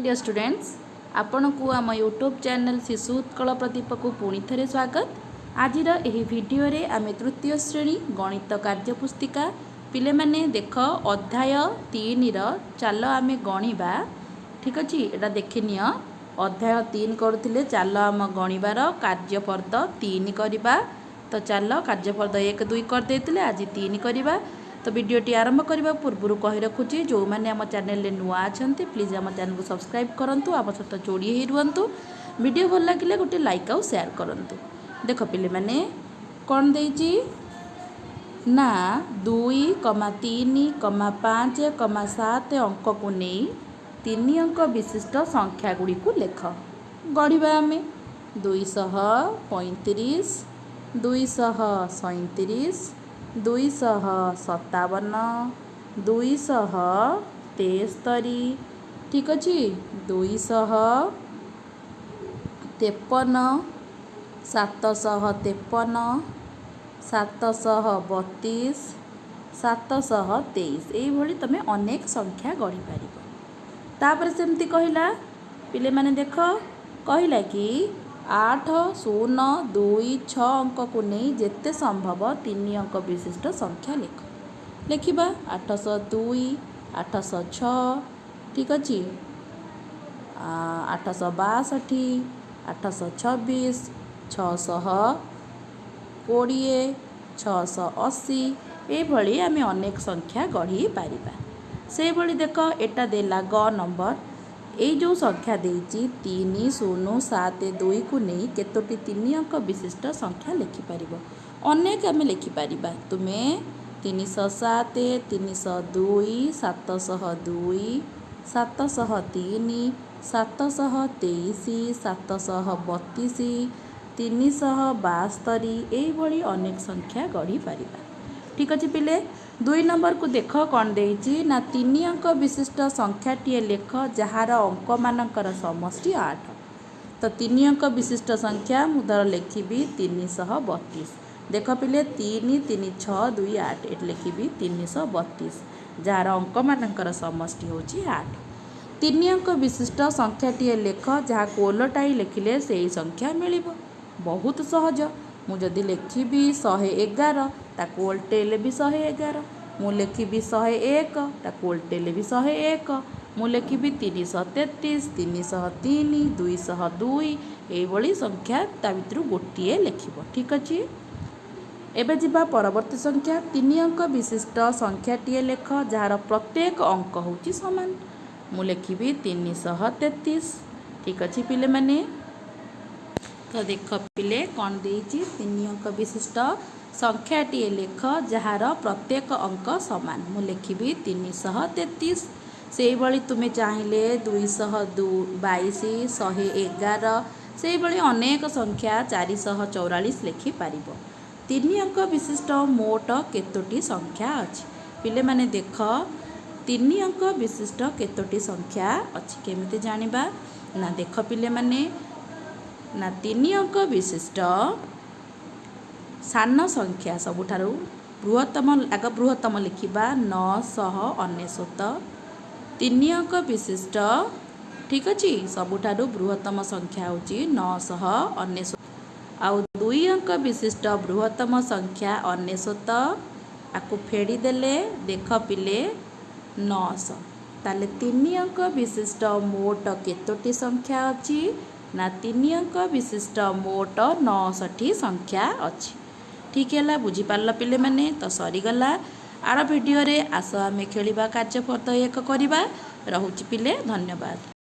Dear students आपण को आम यूट्यूब चैनल शिशु उत्कल प्रदीप को पुणी थे स्वागत। आज वीडियो रे आमे तृतीय श्रेणी गणित कार्जपुस्तिका पिले माने देख अध्याय 3 चल आमे गणिबा। ठीक अच्छे एटा देखनी अध्याय 3 करुले चल आम गणिबार कार्जफर्द 3 करवा। तो चल कार्जफर्द 1 2 करदे आज 3 करवा। तो वीडियोटी आरंभ करने पूर्व कही रखुची जो मैंने आम चैनल नुआ अच्छा प्लीज आम चैनल को सब्सक्राइब करूँ आम सहित जोड़ी ही रुहतु। वीडियो भल लगे गोटे लाइक आउ शेयर करूँ। देख पिले माने कौन देइची ना 2, 3, 5, 7 अंक को नहीं 3 अंक विशिष्ट संख्या गुड़ी को लेख गढ़ा आम 235, 237, 257, 273। ठीक अच्छे 253, 753, 732, 723 यही तुम अनेक संख्या गढ़ी पार। तापर सेमती कहला पिले माने देख कहला कि 8, 0, 2, 6 अंक को नहीं जिते संभव 3 अंक विशिष्ट संख्या लिखा 802, 806। ठीक अच्छे 862, 826, 620, 680 ये आम अनेक संख्या गढ़ी पार। से भली देख एटा देला ग नंबर ये जो संख्या देती 3, 0, 7, 2 को नहीं केतोटी 3 अंक विशिष्ट संख्या लिखिपर अनेक आम लिखिपर। तुम्हें 307, 302, 702, 703, 723, 732, 372 यही अनेक संख्या गढ़ी पार। ठीक अच्छे पिले 2 नंबर को देख कौन देइची ना 3 अंक विशिष्ट संख्याटीए लेख जार अंक मानकर समष्टि 8। तो 3 अंक विशिष्ट संख्या मुदर लिखी 332। देख पिले 3, 3, 6, 2, 8 ये लिखी 332 जार अंक मानकर समष्टि हूँ 8। 3 अंक विशिष्ट संख्याटीए लेख जहाँ कोलटाई लिखिले से ही संख्या मिल बहुत सहज। मुझे लिखी 111 ताको ओल्टेले भी 111, मु लिखी 101 ताको ओल्टेले भी 101, मु लिखी 333, 303, 202 ये संख्या ता भितर गोटे लिख। ठीक अच्छे एबे जिबा परवर्ती संख्या 3 अंक विशिष्ट संख्याटीए लेख जार प्रत्येक अंक होची समान। मु लिखी 333। ठीक अच्छे पिले माने तो देख पिले कौन देइची 3 अंक विशिष्ट संख्याटीए लेख जार प्रत्येक अंक समान। मु लिखी 333। से भली तुम्हें चाहिए 222, 111 से भली अनेक संख्या 444 लिखिपर। 3 अंक विशिष्ट मोट केतोटी संख्या अच्छी पिले माने देख 3 अंक विशिष्ट केतोटी संख्या अच्छी केमिति जानिबा ना देख पिले माने ना 3 अंक विशिष्ट सान संख्या सबुठारु बृहत्तम आग बृहत्तम लिखा 999। 3 अंक विशिष्ट ठीक अच्छे सबुठारु बृहत्तम संख्या हूँ 999। आउ 2 अंक विशिष्ट बृहत्तम संख्या 99 आपको फेड़ी देले देख पिले 900। ताले 3 अंक विशिष्ट मोट केतोटी संख्या अच्छी ना 3 अंक विशिष्ट मोट 69 संख्या अच्छी। ठीक है बुझीपार पिले माने तो सरीगला आर वीडियो रे आस आम खेलिबा कार्जफर्द 1 करवा। रहुची पिले धन्यवाद।